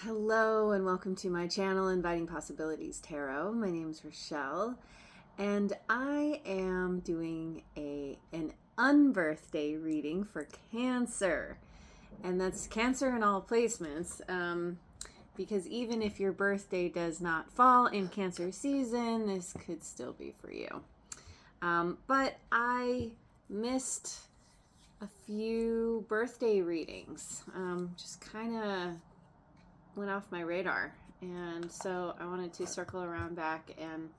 Hello and welcome to my channel, Inviting Possibilities Tarot. My name is Rochelle and I am doing an unbirthday reading for Cancer. And that's Cancer in all placements, because even if your birthday does not fall in Cancer season, this could still be for you. But I missed a few birthday readings, just kind of went off my radar, and so I wanted to circle around back and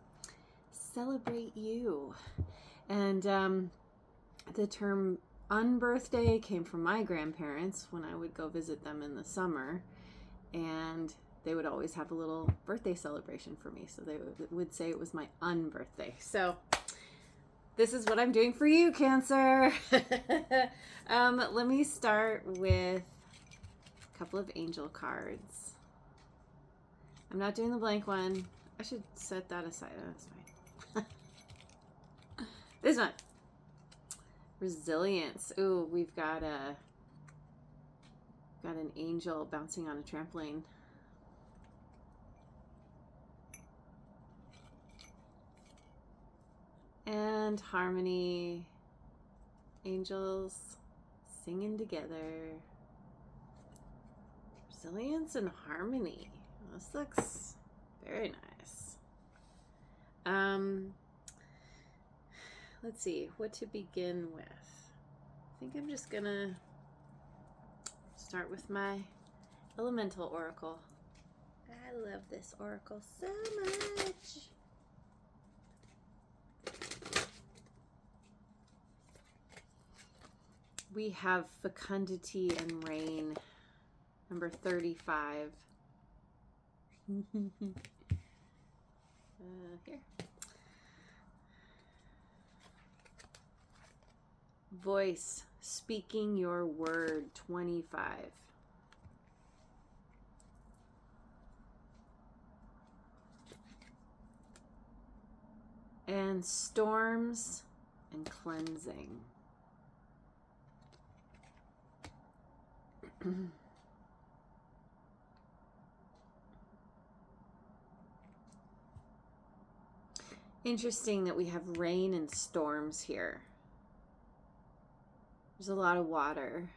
celebrate you. And the term unbirthday came from my grandparents when I would go visit them in the summer, and they would always have a little birthday celebration for me, so they would say it was my unbirthday. So this is what I'm doing for you, Cancer. Let me start with a couple of angel cards. I'm not doing the blank one. I should set that aside. Oh, that's fine. This one. Resilience. Ooh, we've got an angel bouncing on a trampoline. And harmony. Angels singing together. Resilience and harmony. This looks very nice. Let's see what to begin with. I think I'm just gonna start with my elemental oracle. I love this oracle so much. We have fecundity and rain, number 35. Here. Voice, speaking your word, 25. And storms and cleansing. Interesting that we have rain and storms here. There's a lot of water.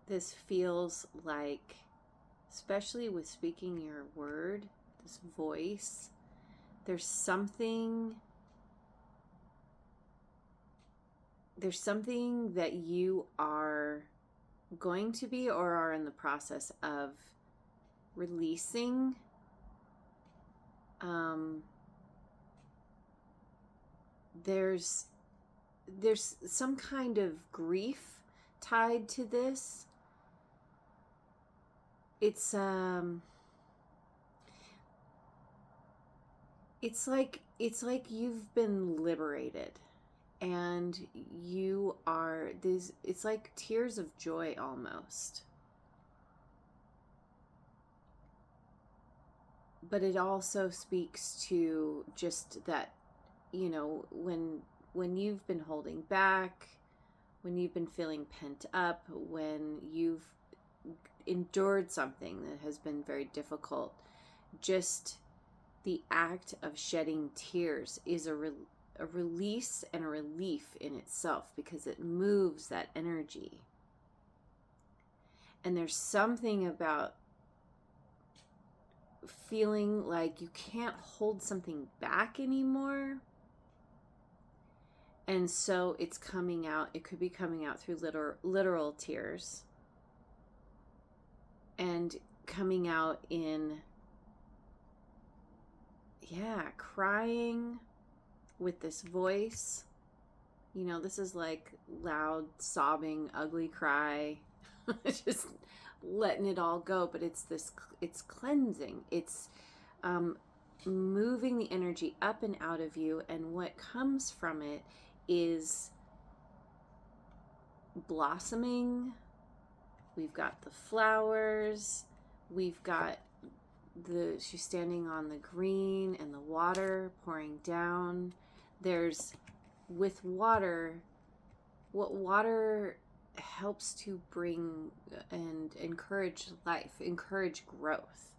This feels like, especially with speaking your word, this voice, there's something that you are going to be or are in the process of releasing. There's some kind of grief tied to this. It's like you've been liberated, and you are this. It's like tears of joy almost. But it also speaks to just that, you know, when you've been holding back, when you've been feeling pent up, when you've endured something that has been very difficult, just the act of shedding tears is a release and a relief in itself, because it moves that energy. And there's something about feeling like you can't hold something back anymore. And so it's coming out. It could be coming out through literal tears, and coming out in, crying with this voice. You know, this is like loud, sobbing, ugly cry. Just letting it all go. But it's cleansing. It's moving the energy up and out of you. And what comes from it is blossoming. We've got the flowers. We've got she's standing on the green and the water pouring down. There's, with water, what water helps to bring and encourage life, encourage growth.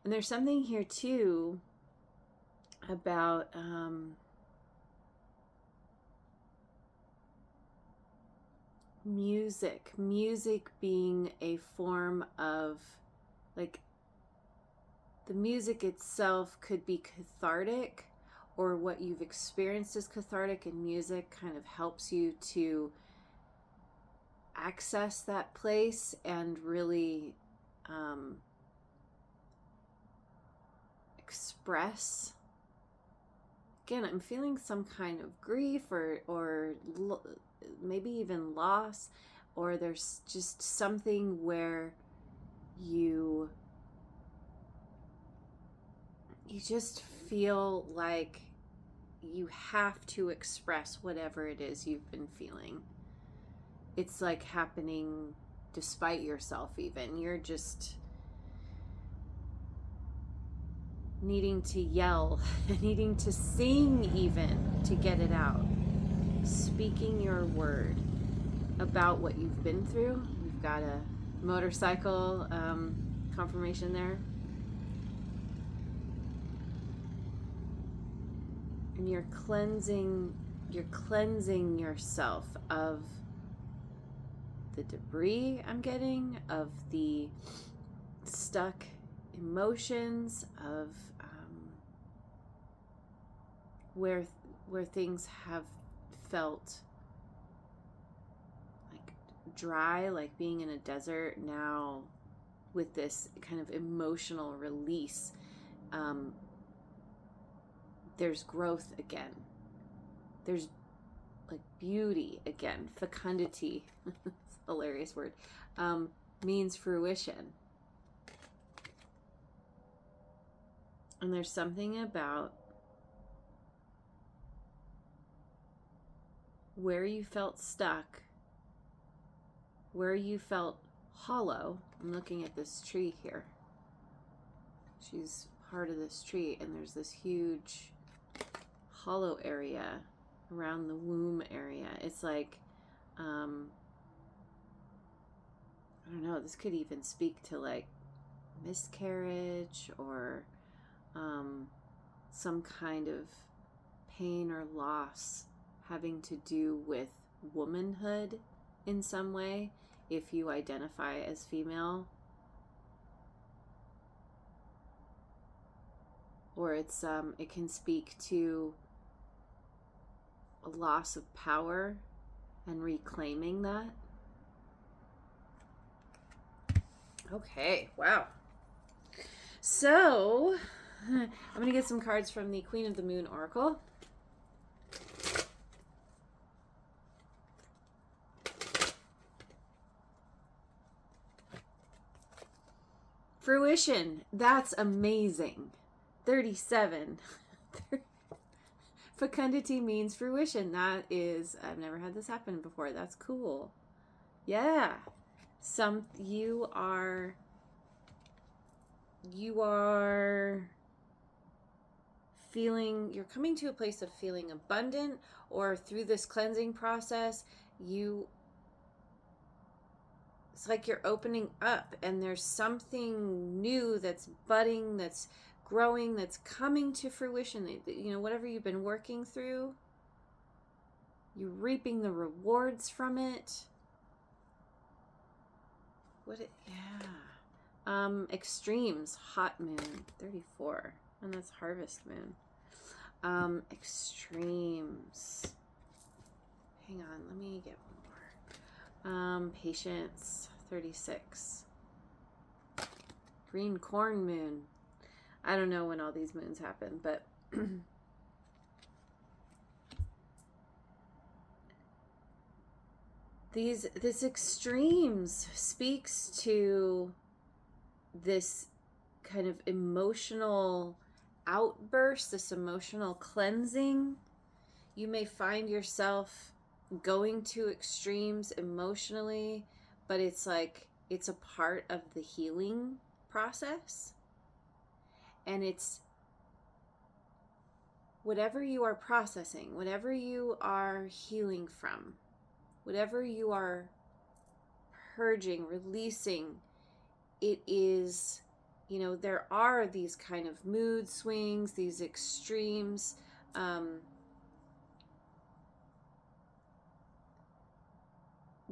And there's something here too about music being a form of, like, the music itself could be cathartic, or what you've experienced is cathartic, and music kind of helps you to access that place and really express. Again, I'm feeling some kind of grief or maybe even loss, or there's just something where you just feel like you have to express whatever it is you've been feeling. It's like happening despite yourself even. You're just needing to yell, needing to sing even to get it out. Speaking your word about what you've been through. You've got a motorcycle confirmation there. And you're cleansing yourself of the debris I'm getting, of the stuck emotions, of where things have felt like dry, like being in a desert. Now with this kind of emotional release, there's growth again. There's like beauty again. Fecundity, hilarious word, means fruition. And there's something about where you felt stuck, where you felt hollow. I'm looking at this tree here. She's part of this tree, and there's this huge hollow area around the womb area. It's like, I don't know, this could even speak to like miscarriage or some kind of pain or loss having to do with womanhood in some way, if you identify as female. Or it's it can speak to a loss of power and reclaiming that. Okay, wow. So I'm going to get some cards from the Queen of the Moon Oracle. Fruition. That's amazing. 37. Fecundity means fruition. That is, I've never had this happen before. That's cool. Yeah. You are feeling, you're coming to a place of feeling abundant, or through this cleansing process, it's like you're opening up and there's something new that's budding, that's growing, that's coming to fruition. Whatever you've been working through, you're reaping the rewards from it. Extremes, hot moon, 34, and that's harvest moon. Extremes. Hang on, let me get one more. Patience, 36. Green corn moon. I don't know when all these moons happen, but this extremes speaks to this kind of emotional outburst, this emotional cleansing. You may find yourself going to extremes emotionally, but it's like it's a part of the healing process. And it's whatever you are processing, whatever you are healing from, whatever you are purging, releasing, it is, there are these kind of mood swings, these extremes.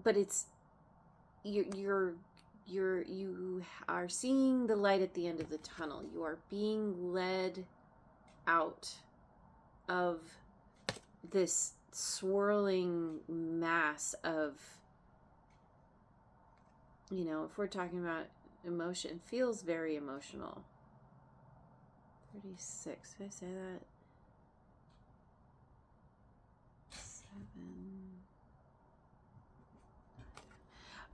But it's, you are seeing the light at the end of the tunnel. You are being led out of this swirling mass of, if we're talking about emotion, feels very emotional. 36, did I say that? 7.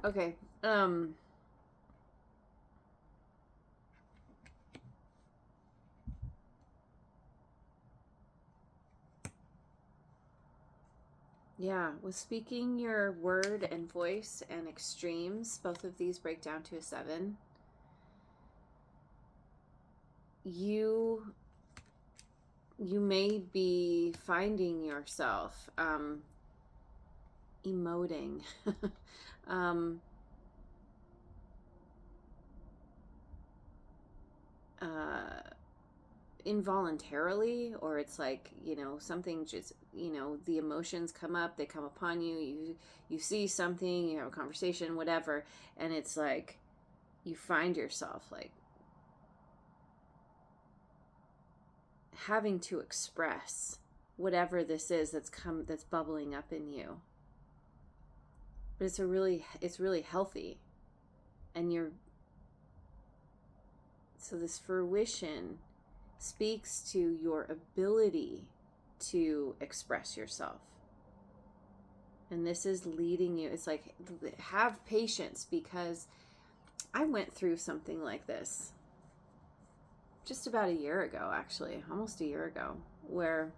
Okay. Yeah, with speaking your word and voice and extremes, both of these break down to a 7. You may be finding yourself emoting. Involuntarily, or it's like, something just, the emotions come up, they come upon you, you see something, you have a conversation, whatever, and it's like you find yourself like having to express whatever this is that's bubbling up in you. But it's really healthy. And so this fruition speaks to your ability to express yourself. And this is leading you. It's like, have patience, because I went through something like this just about a year ago, actually, almost a year ago, where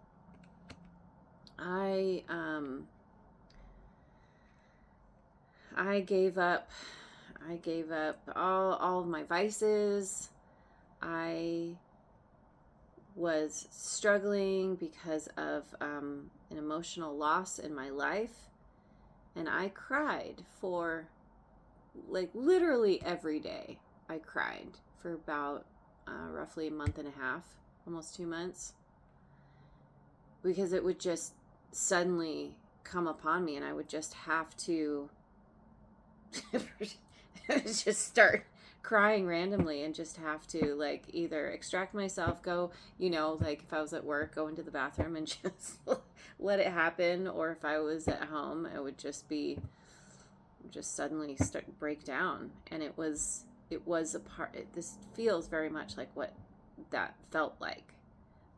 I gave up all of my vices. I was struggling because of an emotional loss in my life, and I cried for literally every day. I cried for about roughly a month and a half, almost 2 months, because it would just suddenly come upon me, and I would just have to just start crying randomly and just have to either extract myself, go, if I was at work, go into the bathroom and just let it happen, or if I was at home, it would just suddenly break down. And it was a part, this feels very much like what that felt like,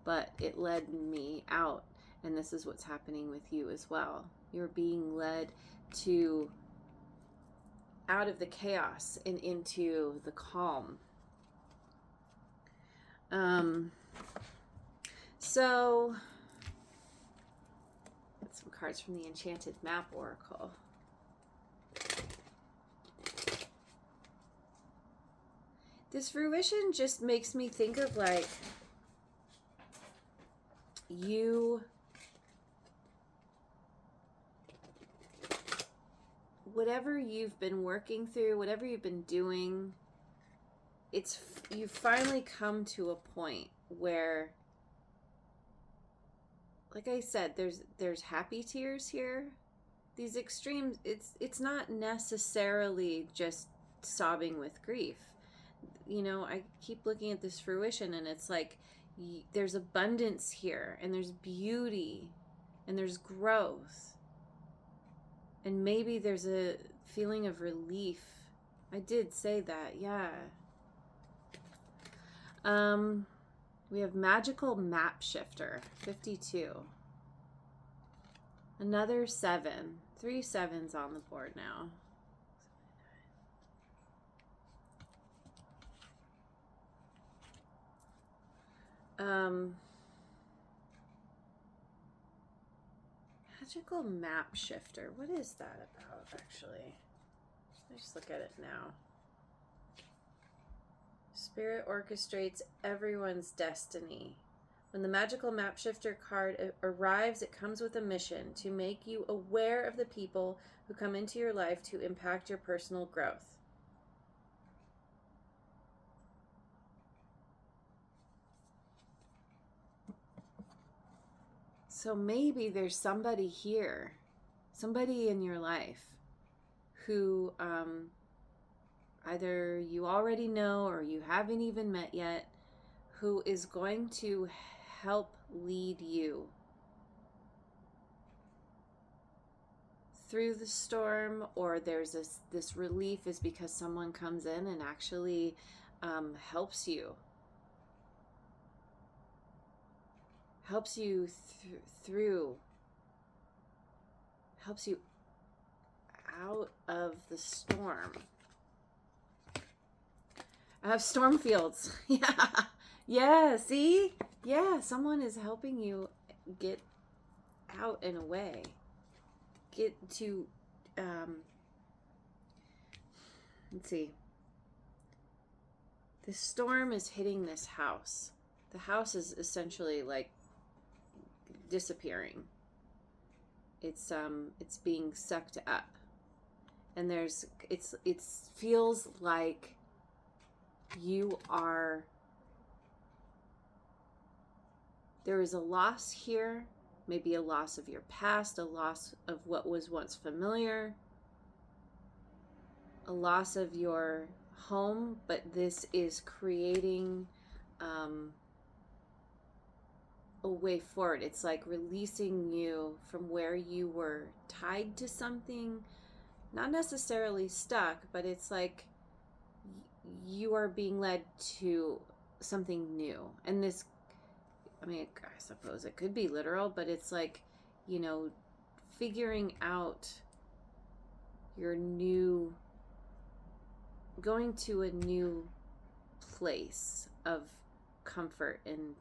but it led me out. And this is what's happening with you as well. You're being led out of the chaos and into the calm. So, get some cards from the Enchanted Map Oracle. This fruition just makes me think of whatever you've been working through, whatever you've been doing, you finally come to a point where, like I said, there's happy tears here. These extremes, it's not necessarily just sobbing with grief. I keep looking at this fruition, and it's like there's abundance here, and there's beauty, and there's growth. And maybe there's a feeling of relief. I did say that, yeah. We have Magical Map Shifter, 52. Another 7. 3 7s on the board now. Magical Map Shifter. What is that about, actually? Let's just look at it now. Spirit orchestrates everyone's destiny. When the magical map shifter card arrives, it comes with a mission to make you aware of the people who come into your life to impact your personal growth. So maybe there's somebody here, somebody in your life who either you already know or you haven't even met yet, who is going to help lead you through the storm, or there's this relief is because someone comes in and actually helps you through, helps you out of the storm. I have storm fields. Yeah, see? Yeah, someone is helping you get out and away. Get to, let's see. The storm is hitting this house. The house is essentially like disappearing. It's being sucked up. And it feels like there is a loss here, maybe a loss of your past, a loss of what was once familiar, a loss of your home, but this is creating a way forward. It's like releasing you from where you were tied to something, not necessarily stuck, but it's like you are being led to something new. And this, I mean, I suppose it could be literal, but it's like, figuring out your new, going to a new place of comfort and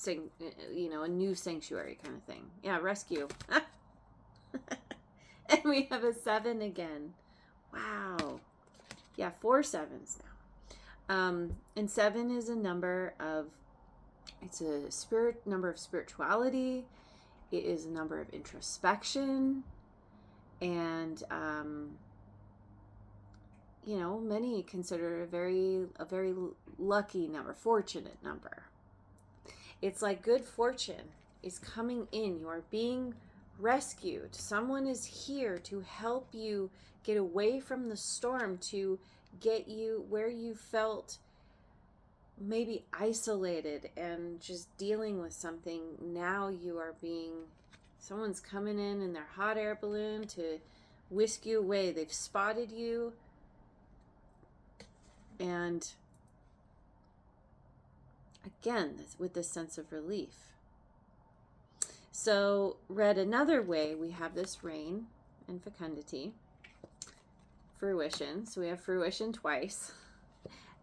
a new sanctuary kind of thing. Yeah, rescue. And we have a 7 again. Wow. Yeah, 4 7s now. And 7 is a number of, it's a number of spirituality. It is a number of introspection. And, many consider a very lucky number, fortunate number. It's like good fortune is coming in. You are being rescued. Someone is here to help you get away from the storm, to get you where you felt maybe isolated and just dealing with something. Now someone's coming in their hot air balloon to whisk you away. They've spotted you. And again, with this sense of relief. So, read another way, we have this rain and fecundity, fruition. So we have fruition twice,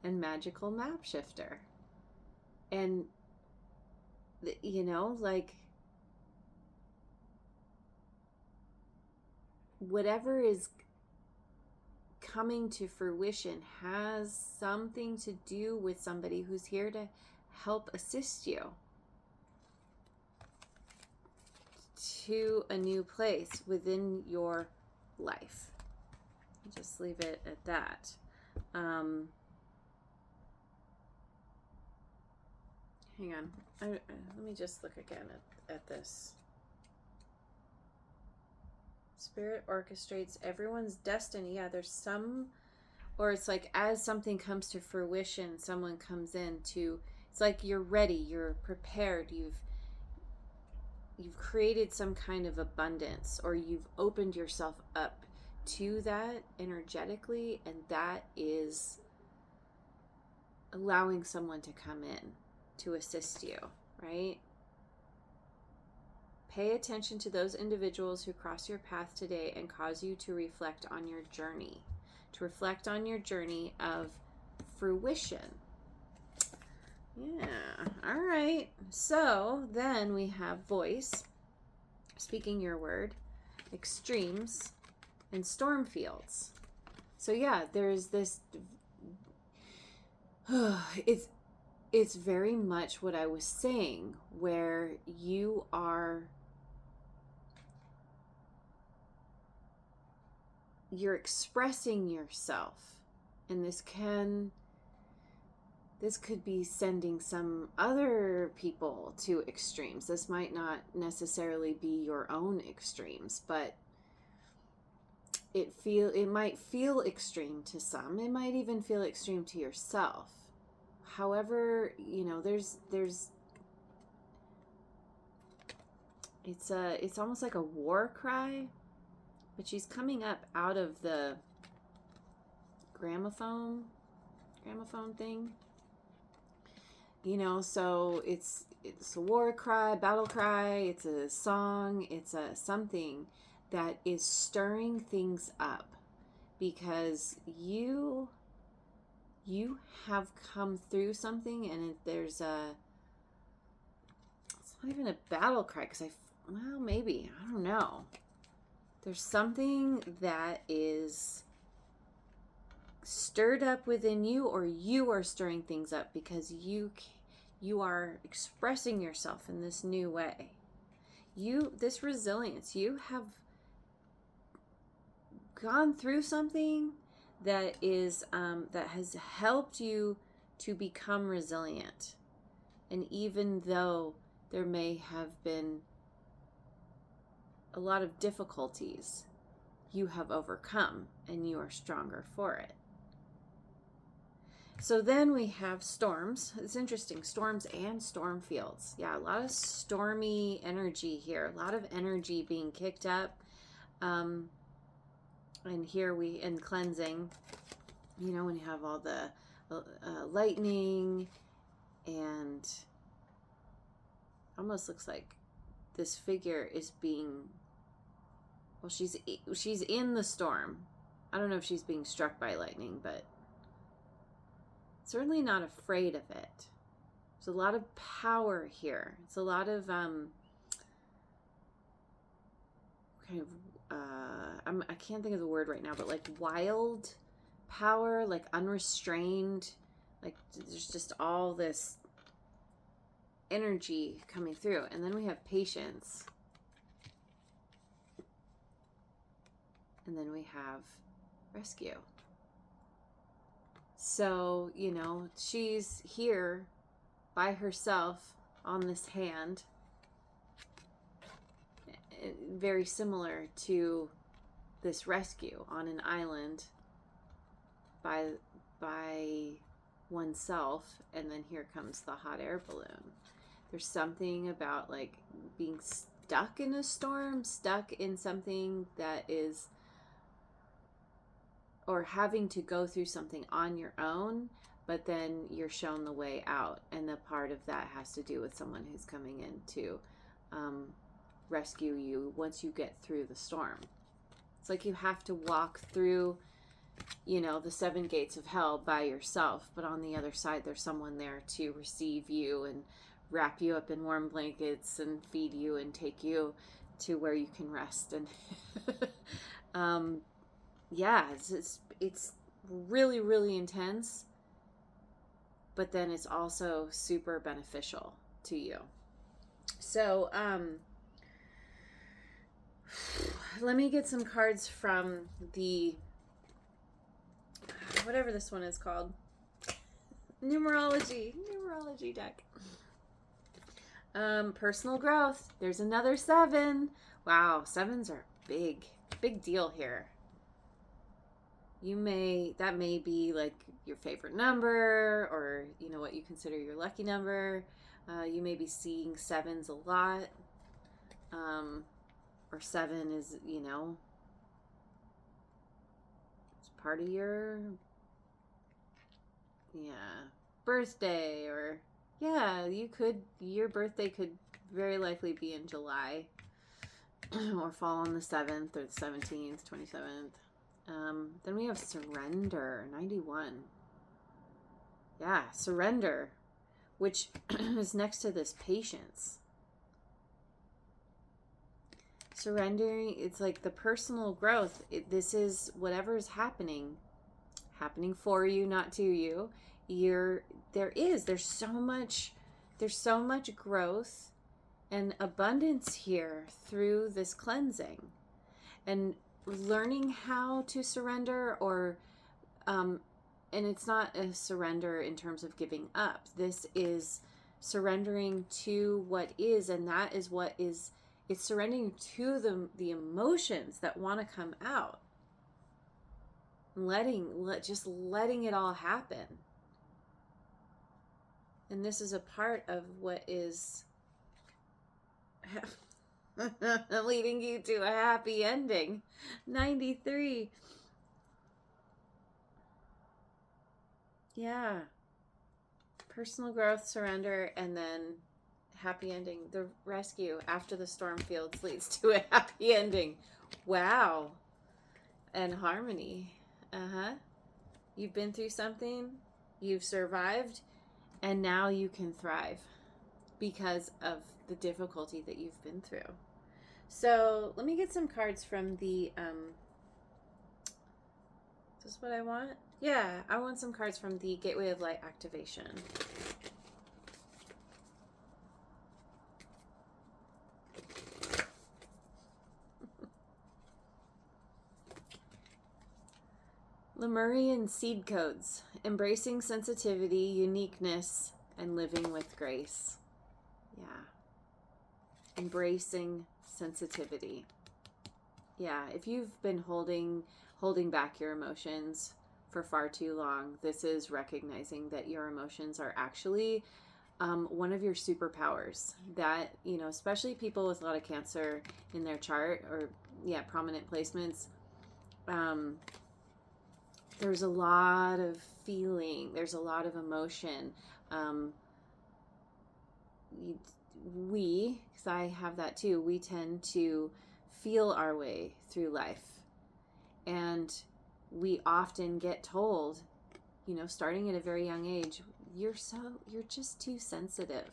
and magical map shifter. And, whatever is coming to fruition has something to do with somebody who's here to help assist you to a new place within your life. Just leave it at that. Hang on. Let me just look again at this. Spirit orchestrates everyone's destiny. Yeah, there's some, or it's like as something comes to fruition, someone comes in to, it's like you're ready, you're prepared, you've created some kind of abundance, or you've opened yourself up to that energetically, and that is allowing someone to come in to assist you, right? Pay attention to those individuals who cross your path today and cause you to reflect on your journey, of fruition. Yeah, all right. So then we have voice, speaking your word, extremes, and storm fields. So yeah, there's this, it's very much what I was saying, where you're expressing yourself, and this could be sending some other people to extremes. This might not necessarily be your own extremes, but it might feel extreme to some. It might even feel extreme to yourself. However, it's almost like a war cry, but she's coming up out of the gramophone thing. So it's a war cry, battle cry, it's a song, it's a something that is stirring things up, because you have come through something, and it's not even a battle cry, because maybe, I don't know. There's something that is stirred up within you, or you are stirring things up because you are expressing yourself in this new way. This resilience, you have gone through something that has helped you to become resilient. And even though there may have been a lot of difficulties, you have overcome, and you are stronger for it. So then we have storms. It's interesting, storms and storm fields. Yeah, a lot of stormy energy here, a lot of energy being kicked up. And here and cleansing, when you have all the lightning, and almost looks like this figure is she's in the storm. I don't know if she's being struck by lightning, but certainly not afraid of it. There's a lot of power here. It's a lot of I can't think of the word right now, but like wild power, like unrestrained, like there's just all this energy coming through. And then we have patience. And then we have rescue. So, she's here by herself on this hand, very similar to this rescue on an island by oneself. And then here comes the hot air balloon. There's something about like being stuck in a storm, stuck in something that is, or having to go through something on your own, but then you're shown the way out. And the part of that has to do with someone who's coming in to rescue you once you get through the storm. It's like you have to walk through, the 7 gates of hell by yourself, but on the other side, there's someone there to receive you and wrap you up in warm blankets and feed you and take you to where you can rest. And it's really, really intense, but then it's also super beneficial to you. So, let me get some cards from the, whatever this one is called, numerology deck. Personal growth. There's another 7. Wow, 7s are big deal here. That may be like your favorite number, or what you consider your lucky number. You may be seeing 7s a lot. Or 7 is, it's part of your, birthday, or, your birthday could very likely be in July, or fall on the 7th, or the 17th, 27th. Then we have surrender, 91. Yeah, surrender, which is next to this patience. Surrendering, it's like the personal growth. This is whatever's happening for you, not to you, there's so much growth and abundance here through this cleansing, and learning how to surrender, or and it's not a surrender in terms of giving up. This is surrendering to what is, and that is what is, it's surrendering to the emotions that want to come out. Just letting it all happen. And this is a part of what is leading you to a happy ending. 93. Yeah. Personal growth, surrender, and then happy ending. The rescue after the storm fields leads to a happy ending. Wow. And harmony. You've been through something, you've survived, and now you can thrive because of the difficulty that you've been through. So let me get some cards from the, is this what I want? Yeah, I want some cards from the Gateway of Light activation. Lemurian seed codes, embracing sensitivity, uniqueness, and living with grace. Yeah. Embracing sensitivity. Yeah, if you've been holding back your emotions for far too long, this is recognizing that your emotions are actually one of your superpowers. That, especially people with a lot of Cancer in their chart, or prominent placements, there's a lot of feeling, there's a lot of emotion. Because I have that too, we tend to feel our way through life. And we often get told, starting at a very young age, you're just too sensitive.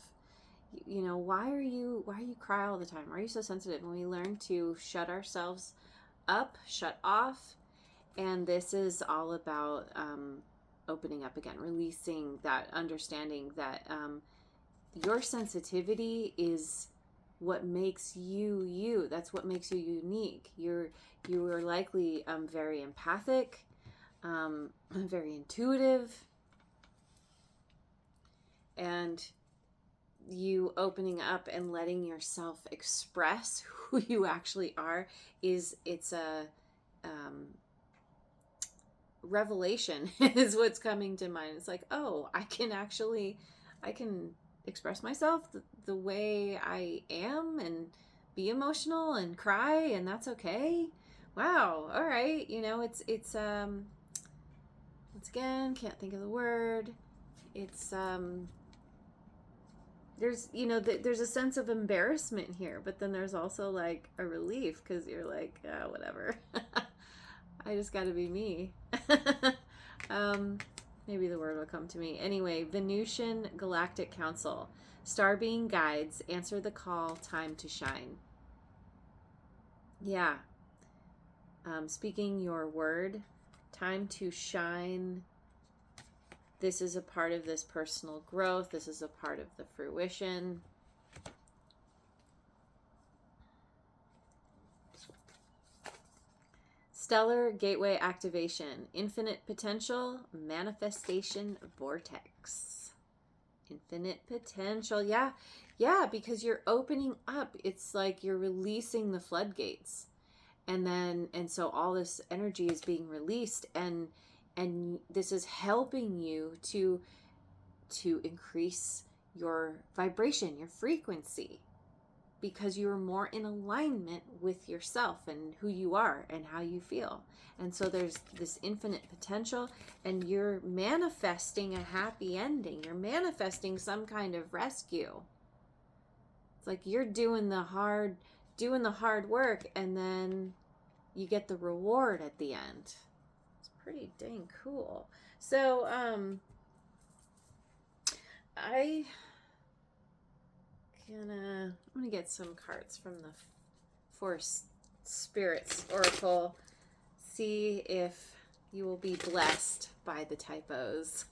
Why are you cry all the time? Why are you so sensitive? And we learn to shut ourselves up, shut off. And this is all about opening up again, releasing that understanding that your sensitivity is what makes you you. That's what makes you unique. You are likely very empathic, very intuitive, and you opening up and letting yourself express who you actually are it's a revelation is what's coming to mind. It's like, oh, I can express myself the way I am, and be emotional and cry, and that's okay. Wow. All right. It's once again, can't think of the word. It's there's a sense of embarrassment here, but then there's also like a relief, because you're like, whatever. I just got to be me. Maybe the word will come to me. Anyway, Venusian Galactic Council. Star being guides, answer the call, time to shine. Yeah. Speaking your word, time to shine. This is a part of this personal growth. This is a part of the fruition. Stellar Gateway activation. Infinite potential. Manifestation vortex. Infinite potential. Yeah. Yeah, because you're opening up. It's like you're releasing the floodgates. And so all this energy is being released, and this is helping you to increase your vibration, your frequency, because you're more in alignment with yourself and who you are and how you feel. And so there's this infinite potential, and you're manifesting a happy ending. You're manifesting some kind of rescue. It's like you're doing the hard work, and then you get the reward at the end. It's pretty dang cool. So I'm gonna get some cards from the Force Spirits Oracle. See if you will be blessed by the typos.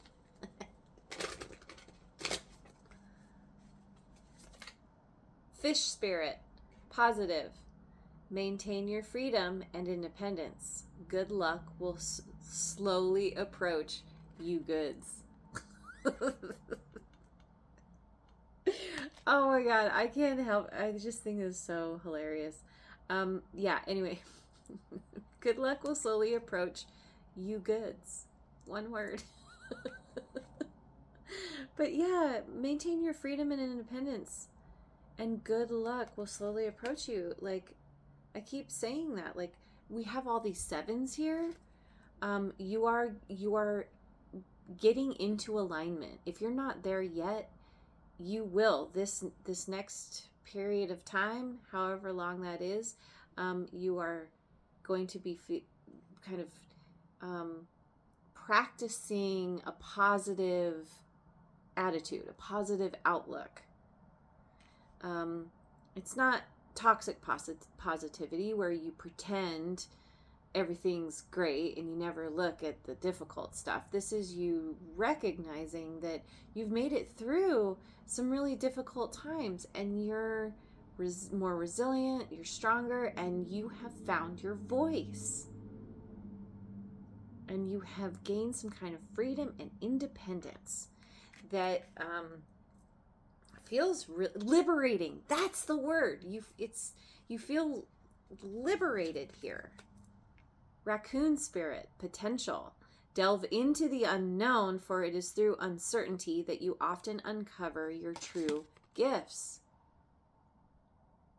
Fish spirit, positive. Maintain your freedom and independence. Good luck will slowly approach you goods. Oh my god, I can't help. I just think it's so hilarious. Yeah, anyway. Good luck will slowly approach you goods. One word. But yeah, maintain your freedom and independence. And good luck will slowly approach you. Like, I keep saying that. Like, we have all these sevens here. You are getting into alignment. If you're not there yet, you will. This next period of time, however long that is, you are going to be kind of practicing a positive attitude, a positive outlook. It's not toxic positivity where you pretend everything's great and you never look at the difficult stuff. This is you recognizing that you've made it through some really difficult times and you're more resilient, you're stronger, and you have found your voice. And you have gained some kind of freedom and independence that feels liberating. That's the word. You feel liberated here. Raccoon spirit, potential. Delve into the unknown, for it is through uncertainty that you often uncover your true gifts.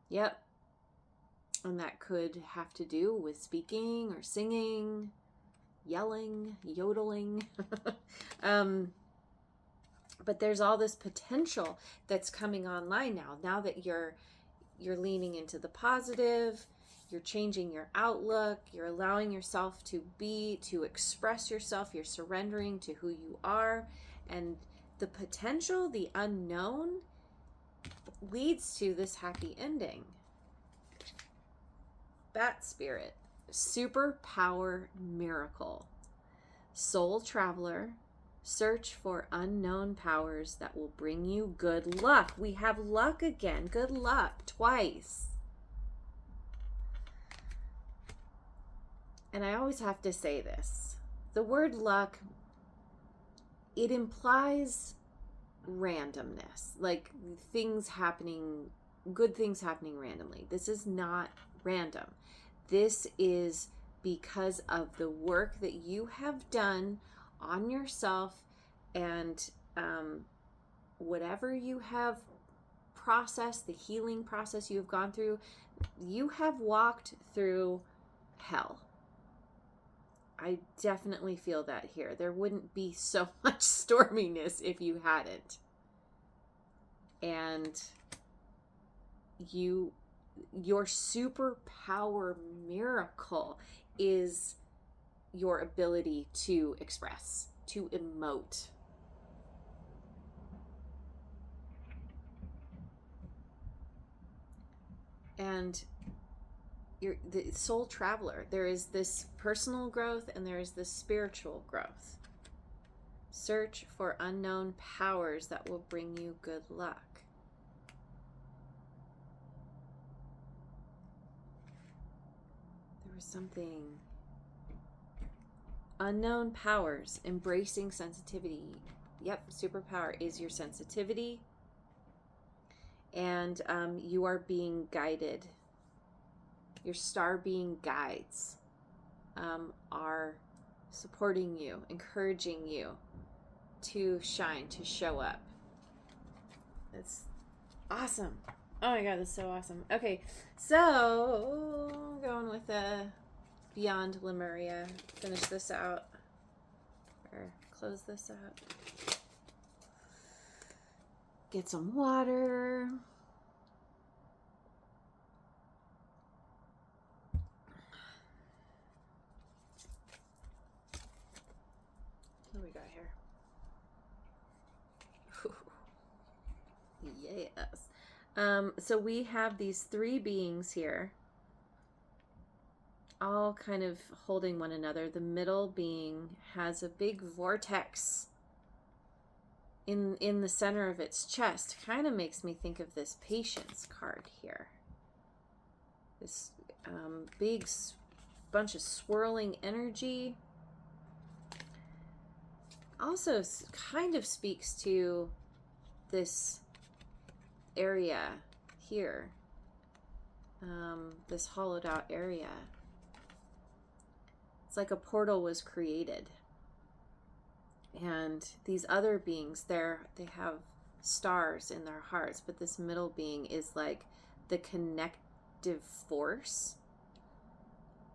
Yep. And that could have to do with speaking or singing, yelling, yodeling. But there's all this potential that's coming online now that you're leaning into the positive, you're changing your outlook, you're allowing yourself to express yourself, you're surrendering to who you are, and the potential, the unknown, leads to this happy ending. Bat spirit, superpower miracle, soul traveler, search for unknown powers that will bring you good luck. We have luck again, good luck twice. And I always have to say this. The word luck, it implies randomness, like things happening, good things happening randomly. This is not random. This is because of the work that you have done on yourself and whatever you have processed, the healing process you have gone through, you have walked through hell. I definitely feel that here. There wouldn't be so much storminess if you hadn't. And your superpower miracle is your ability to express, to emote. And you're the soul traveler. There is this personal growth and there is this spiritual growth. Search for unknown powers that will bring you good luck. There was something. Unknown powers, embracing sensitivity. Yep, superpower is your sensitivity. And you are being guided. Your star being guides are supporting you, encouraging you to shine, to show up. It's awesome. Oh my god, that's so awesome. Okay, so going with the Beyond Lemuria. Finish this out. Or close this out. Get some water. What do we got here? Yes. So we have these three beings here, all kind of holding one another. The middle being has a big vortex in the center of its chest kind of makes me think of this Patience card here. This big bunch of swirling energy. Also kind of speaks to this area here, this hollowed out area. It's like a portal was created, and these other beings, they have stars in their hearts, but this middle being is like the connective force.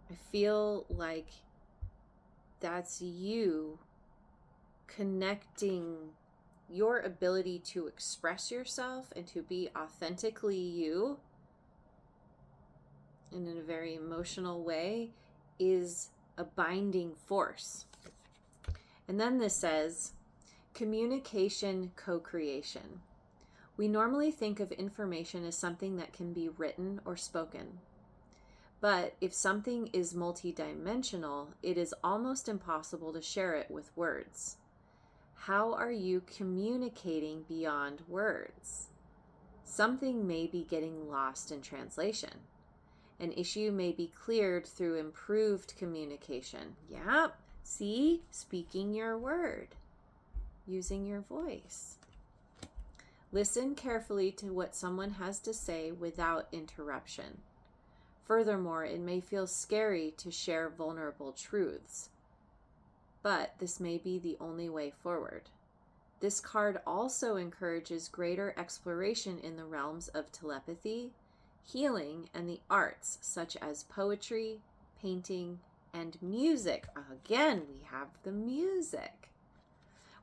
I feel like that's you connecting your ability to express yourself and to be authentically you and in a very emotional way is a binding force. And then this says, communication co-creation. We normally think of information as something that can be written or spoken. But if something is multidimensional, it is almost impossible to share it with words. How are you communicating beyond words? Something may be getting lost in translation. An issue may be cleared through improved communication. Yep. See? Speaking your word. Using your voice. Listen carefully to what someone has to say without interruption. Furthermore, it may feel scary to share vulnerable truths. But this may be the only way forward. This card also encourages greater exploration in the realms of telepathy, healing, and the arts, such as poetry, painting, and music. Again, we have the music,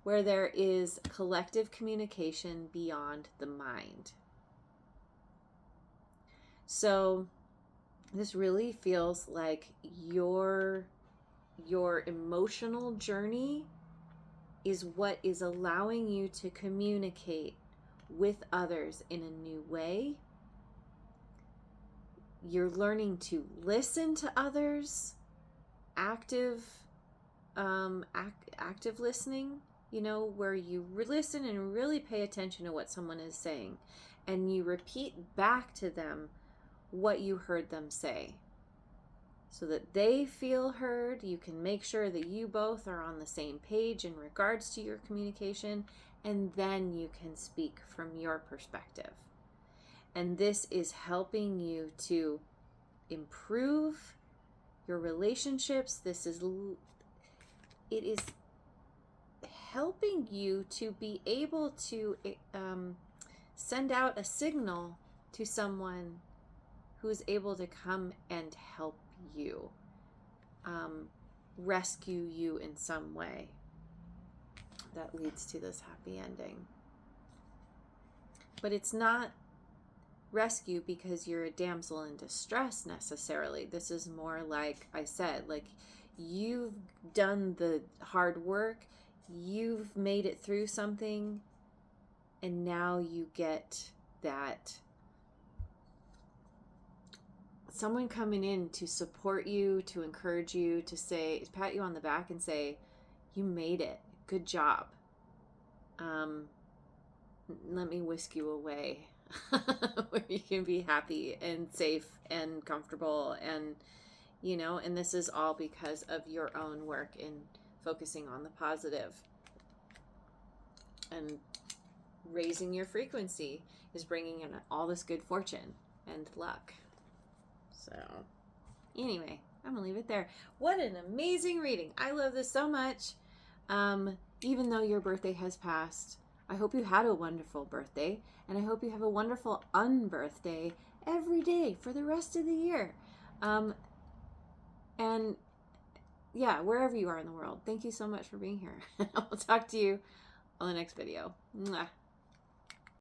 where there is collective communication beyond the mind. So this really feels like your emotional journey is what is allowing you to communicate with others in a new way. You're learning to listen to others, active listening, where you listen and really pay attention to what someone is saying, and you repeat back to them what you heard them say, so that they feel heard. You can make sure that you both are on the same page in regards to your communication, and then you can speak from your perspective. And this is helping you to improve your relationships. It is helping you to be able to send out a signal to someone who is able to come and help you, rescue you in some way that leads to this happy ending. But it's not rescue because you're a damsel in distress necessarily. This is more like I said, like you've done the hard work, you've made it through something, and now you get that someone coming in to support you, to encourage you, to say, pat you on the back and say, you made it, good job. Let me whisk you away where you can be happy and safe and comfortable, and and this is all because of your own work in focusing on the positive and raising your frequency is bringing in all this good fortune and luck. So anyway, I'm gonna leave it there. What an amazing reading. I love this so much. Even though your birthday has passed, I hope you had a wonderful birthday, and I hope you have a wonderful unbirthday every day for the rest of the year. And yeah, wherever you are in the world, thank you so much for being here. I'll talk to you on the next video. Mwah.